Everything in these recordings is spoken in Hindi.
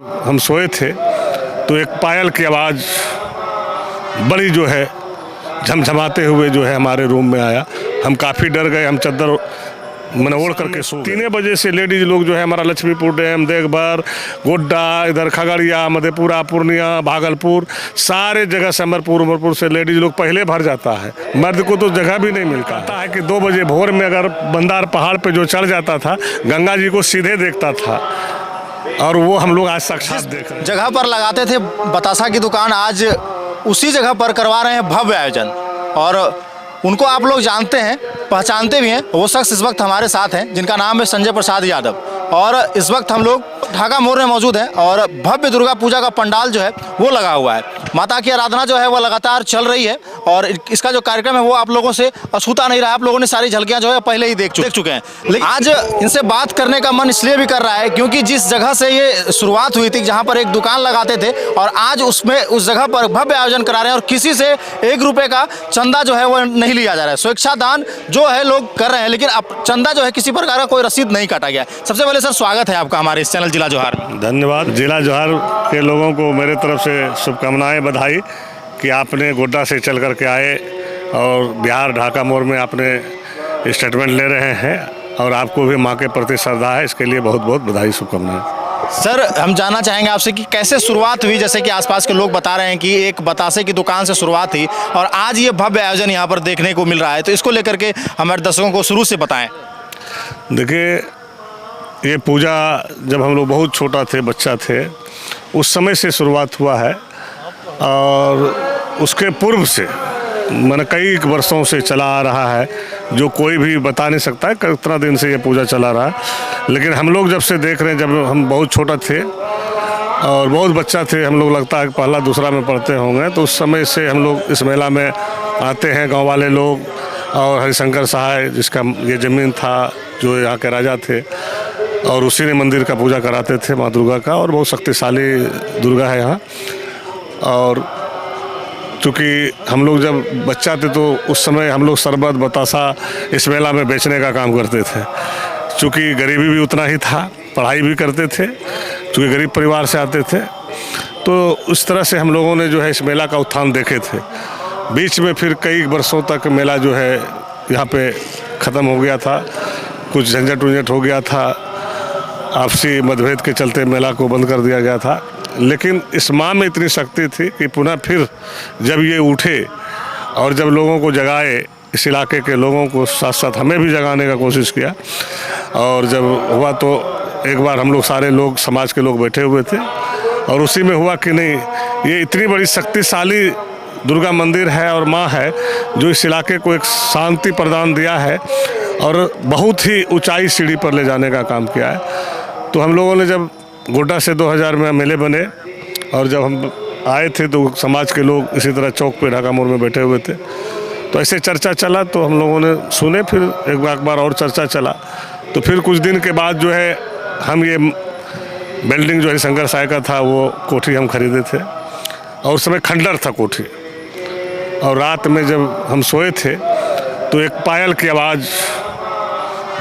हम सोए थे तो एक पायल की आवाज़ बड़ी जो है झमझमाते हुए जो है हमारे रूम में आया। हम काफ़ी डर गए। हम चादर मैंने ओढ़ करके सो 3 बजे से लेडीज़ लोग जो है हमारा लक्ष्मीपुर डैम, देवघर, गोड्डा, इधर खगड़िया, मधेपुरा, पूर्णिया, भागलपुर, सारे जगह से उमरपुर से लेडीज़ लोग पहले भर जाता है। मर्द को तो जगह भी नहीं मिलता है कि 2 बजे भोर में अगर बंदार पहाड़ पे जो चढ़ जाता था गंगा जी को सीधे देखता था, और वो हम लोग आज साक्षात देख रहे हैं। जगह पर लगाते थे बतासा की दुकान, आज उसी जगह पर करवा रहे हैं भव्य आयोजन। और उनको आप लोग जानते हैं, पहचानते भी हैं। वो शख्स इस वक्त हमारे साथ हैं जिनका नाम है संजय प्रसाद यादव। और इस वक्त हम लोग ढाका मोड़ में मौजूद हैं और भव्य दुर्गा पूजा का पंडाल जो है वो लगा हुआ है। माता की आराधना जो है वो लगातार चल रही है और इसका जो कार्यक्रम है वो आप लोगों से अछूता नहीं रहा। आप लोगों ने सारी झलकियां जो है पहले ही देख चुके हैं। लेकिन आज इनसे बात करने का मन इसलिए भी कर रहा है क्योंकि जिस जगह से ये शुरुआत हुई थी, जहाँ पर एक दुकान लगाते थे, और आज उसमें उस जगह पर भव्य आयोजन करा रहे हैं और किसी से 1 रुपये का चंदा जो है वो नहीं लिया जा रहा है। स्वेच्छा दान जो है लोग कर रहे हैं, लेकिन अब चंदा जो है किसी प्रकार का कोई रसीद नहीं काटा गया। सबसे पहले सर स्वागत है आपका हमारे इस चैनल जिला जोहार में। धन्यवाद। जिला जोहार के लोगों को मेरे तरफ से शुभकामनाएं, बधाई कि आपने गोड्डा से चल करके आए और बिहार ढाका मोड़ में आपने स्टेटमेंट ले रहे हैं, और आपको भी माँ के प्रति श्रद्धा है, इसके लिए बहुत बहुत बधाई, शुभकामनाएं। सर हम जानना चाहेंगे आपसे कि कैसे शुरुआत हुई। जैसे कि आसपास के लोग बता रहे हैं कि एक बतासे की दुकान से शुरुआत थी और आज ये भव्य आयोजन यहाँ पर देखने को मिल रहा है, तो इसको लेकर के हमारे दर्शकों को शुरू से बताएं। देखिए, ये पूजा जब हम लोग बहुत छोटा थे, बच्चा थे, उस समय से शुरुआत हुआ है और उसके पूर्व से मैंने कई वर्षों से चला आ रहा है, जो कोई भी बता नहीं सकता है कितना दिन से ये पूजा चला रहा है। लेकिन हम लोग जब से देख रहे हैं, जब हम बहुत छोटा थे और बहुत बच्चा थे, हम लोग लगता है कि पहला दूसरा में पढ़ते होंगे, तो उस समय से हम लोग इस मेला में आते हैं, गांव वाले लोग। और हरिशंकर सहाय जिसका ये ज़मीन था, जो यहाँ के राजा थे, और उसी ने मंदिर का पूजा कराते थे माँ दुर्गा का, और बहुत शक्तिशाली दुर्गा है यहाँ। और चूँकि हम लोग जब बच्चा थे तो उस समय हम लोग शरबत बतासा इस मेला में बेचने का काम करते थे। चूँकि गरीबी भी उतना ही था, पढ़ाई भी करते थे, चूँकि गरीब परिवार से आते थे, तो उस तरह से हम लोगों ने जो है इस मेला का उत्थान देखे थे। बीच में फिर कई वर्षों तक मेला जो है यहाँ पे ख़त्म हो गया था, कुछ झंझट उंझट हो गया था, आपसी मतभेद के चलते मेला को बंद कर दिया गया था। लेकिन इस माँ में इतनी शक्ति थी कि पुनः फिर जब ये उठे और जब लोगों को जगाए, इस इलाके के लोगों को, साथ साथ हमें भी जगाने का कोशिश किया, और जब हुआ तो एक बार हम लोग सारे लोग, समाज के लोग बैठे हुए थे, और उसी में हुआ कि नहीं, ये इतनी बड़ी शक्तिशाली दुर्गा मंदिर है और माँ है जो इस इलाके को एक शांति प्रदान दिया है और बहुत ही ऊंचाई सीढ़ी पर ले जाने का काम किया है। तो हम लोगों ने जब गोड्डा से 2000 में मेले बने और जब हम आए थे तो समाज के लोग इसी तरह चौक पे ढाका मोड़ में बैठे हुए थे, तो ऐसे चर्चा चला, तो हम लोगों ने सुने, फिर एक बार और चर्चा चला, तो फिर कुछ दिन के बाद जो है हम ये बिल्डिंग जो है शंकर साय का था, वो कोठी हम खरीदे थे, और उस समय खंडर था कोठी। और रात में जब हम सोए थे तो एक पायल की आवाज़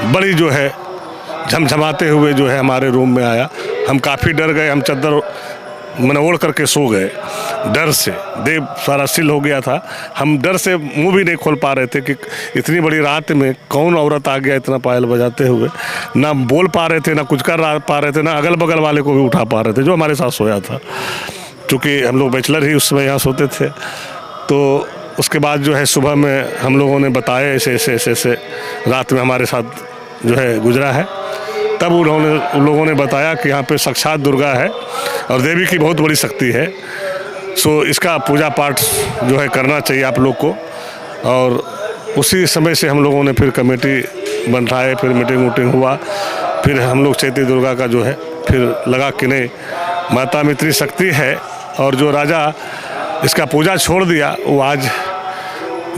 बड़ी जो है झमझमाते हुए जो है हमारे रूम में आया। हम काफ़ी डर गए। हम चादर मैंने ओढ़ करके सो गए, डर से देह सारा सिल हो गया था। हम डर से मुंह भी नहीं खोल पा रहे थे कि इतनी बड़ी रात में कौन औरत आ गया इतना पायल बजाते हुए। ना बोल पा रहे थे, ना कुछ कर पा रहे थे, ना अगल बगल वाले को भी उठा पा रहे थे जो हमारे साथ सोया था, क्योंकि हम लोग बैचलर ही उस समय यहाँ सोते थे। तो उसके बाद जो है सुबह में हम लोगों ने बताया ऐसे रात में हमारे साथ जो है गुजरा है। तब उन लोगों ने बताया कि यहाँ पे साक्षात दुर्गा है और देवी की बहुत बड़ी शक्ति है, सो इसका पूजा पाठ जो है करना चाहिए आप लोग को। और उसी समय से हम लोगों ने फिर कमेटी बनाए, फिर मीटिंग हुआ, फिर हम लोग चैती दुर्गा का जो है फिर लगा कि नहीं, माता में इतनी शक्ति है, और जो राजा इसका पूजा छोड़ दिया वो आज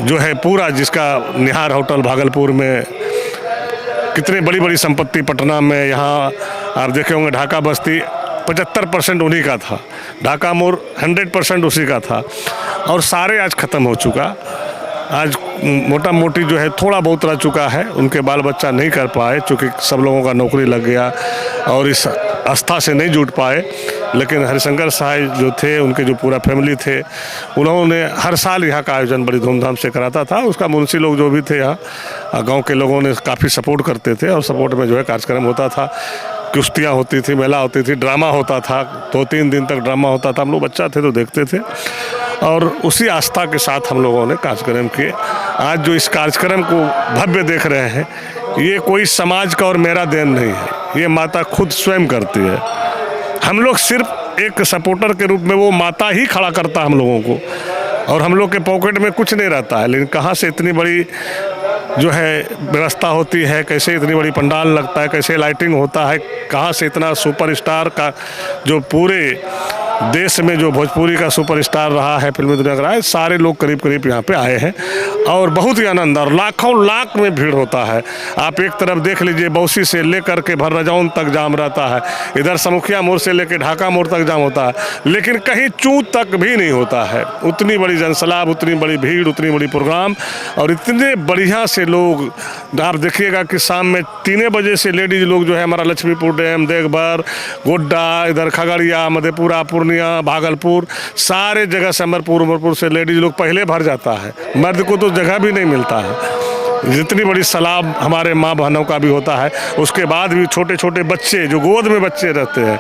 जो है पूरा, जिसका निहार होटल भागलपुर में, कितनी बड़ी बड़ी संपत्ति पटना में, यहाँ आप देखे होंगे ढाका बस्ती 75% उन्हीं का था, ढाका मोड़ 100% उसी का था, और सारे आज ख़त्म हो चुका। आज मोटा मोटी जो है थोड़ा बहुत रह चुका है, उनके बाल बच्चा नहीं कर पाए क्योंकि सब लोगों का नौकरी लग गया और इस आस्था से नहीं जुट पाए। लेकिन हरिशंकर साहब जो थे, उनके जो पूरा फैमिली थे, उन्होंने हर साल यहाँ का आयोजन बड़ी धूमधाम से कराता था। उसका मुंशी लोग जो भी थे यहाँ गांव के लोगों ने काफ़ी सपोर्ट करते थे और सपोर्ट में जो है कार्यक्रम होता था, कुश्तियाँ होती थी, मेला होती थी, ड्रामा होता था, 2-3 दिन तक ड्रामा होता था। हम लोग बच्चा थे तो देखते थे और उसी आस्था के साथ हम लोगों ने कार्यक्रम किए। आज जो इस कार्यक्रम को भव्य देख रहे हैं, ये कोई समाज का और मेरा देन नहीं है, ये माता खुद स्वयं करती है। हम लोग सिर्फ एक सपोर्टर के रूप में, वो माता ही खड़ा करता हम लोगों को और हम लोग के पॉकेट में कुछ नहीं रहता है। लेकिन कहाँ से इतनी बड़ी जो है व्यवस्था होती है, कैसे इतनी बड़ी पंडाल लगता है, कैसे लाइटिंग होता है, कहाँ से इतना सुपरस्टार का जो पूरे देश में जो भोजपुरी का सुपरस्टार रहा है, फिल्मी दुनिया का रहा है, सारे लोग करीब करीब यहाँ पे आए हैं और बहुत ही आनंद और लाखों लाख में भीड़ होता है। आप एक तरफ देख लीजिए, बौसी से लेकर के भर्रजौन तक जाम रहता है, इधर समुखिया मोड़ से लेकर ढाका मोड़ तक जाम होता है, लेकिन कहीं चूं तक भी नहीं होता है। उतनी बड़ी जनसलाब, उतनी बड़ी भीड़, उतनी बड़ी प्रोग्राम और इतने बढ़िया से लोग। आप देखिएगा कि शाम में 3 बजे से लेडीज लोग जो है हमारा लक्ष्मीपुर डैम, देवघर, गोड्डा, इधर खगड़िया, मधेपुरा, पूर्णिया, भागलपुर, सारे जगह से अमरपुर से लेडीज लोग पहले भर जाता है। मर्द को तो जगह भी नहीं मिलता है। जितनी बड़ी सलाब हमारे माँ बहनों का भी होता है, उसके बाद भी छोटे छोटे बच्चे जो गोद में बच्चे रहते हैं,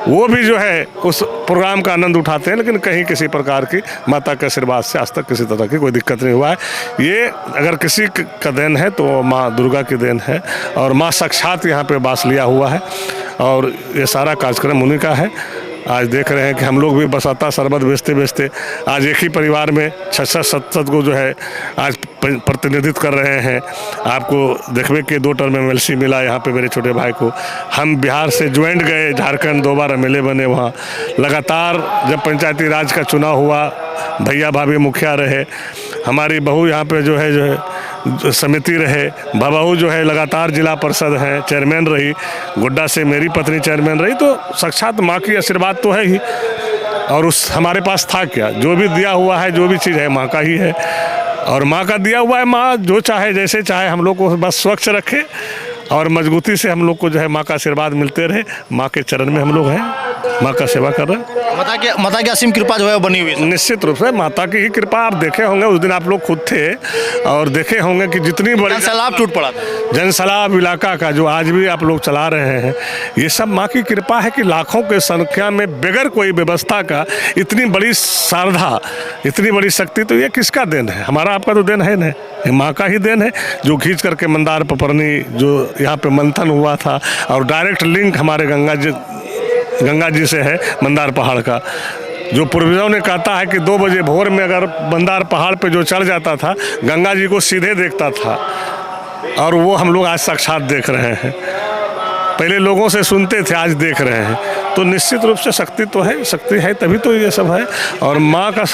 वो भी जो है उस प्रोग्राम का आनंद उठाते हैं। लेकिन कहीं किसी प्रकार की माता के आशीर्वाद से आज तक किसी तरह की कोई दिक्कत नहीं हुआ है। ये अगर किसी का देन है तो माँ दुर्गा की देन है और माँ साक्षात यहाँ पे वास लिया हुआ है और ये सारा कार्यक्रम उन्हीं का है। आज देख रहे हैं कि हम लोग भी बसाता शरबत बेचते बेचते आज एक ही परिवार में 6-7 को जो है आज प्रतिनिधित्व कर रहे हैं। आपको देखने के 2 टर्म MLC मिला यहाँ पे मेरे छोटे भाई को। हम बिहार से ज्वाइंट गए, झारखंड 2 बार MLA बने वहाँ। लगातार जब पंचायती राज का चुनाव हुआ, भैया भाभी मुखिया रहे, हमारी बहू यहाँ पे जो है समिति रहे, बहू जो है लगातार जिला परिषद है, चेयरमैन रही, गोड्डा से मेरी पत्नी चेयरमैन रही। तो साक्षात माँ की आशीर्वाद तो है ही और उस हमारे पास था क्या, जो भी दिया हुआ है, जो भी चीज़ है माँ का ही है और माँ का दिया हुआ है। माँ जो चाहे जैसे चाहे हम लोग को बस स्वच्छ रखे और मजबूती से हम लोग को जो है माँ का आशीर्वाद मिलते रहे। माँ के चरण में हम लोग हैं, माँ का सेवा कर रहे हैं। माता की असीम कृपा जो है बनी हुई है। निश्चित रूप से माता की ही कृपा। आप देखे होंगे उस दिन आप लोग खुद थे और देखे होंगे कि जितनी बड़ी जनसैलाब टूट पड़ा, जनसैलाब इलाका का जो आज भी आप लोग चला रहे हैं, ये सब माँ की कृपा है कि लाखों के संख्या में बगैर कोई व्यवस्था का इतनी बड़ी श्रद्धा, इतनी बड़ी शक्ति, तो ये किसका देन है? हमारा आपका तो देन है ना, ये माँ का ही देन है। जो खींच करके मंदार पपरनी जो यहाँ पे मंथन हुआ था और डायरेक्ट लिंक हमारे गंगा जी से है मंदार पहाड़ का। जो पूर्वजों ने कहता है कि 2 बजे भोर में अगर मंदार पहाड़ पे जो चढ़ जाता था, गंगा जी को सीधे देखता था और वो हम लोग आज साक्षात देख रहे हैं। पहले लोगों से सुनते थे, आज देख रहे हैं। तो निश्चित रूप से शक्ति तो है, शक्ति है तभी तो ये सब है और माँ का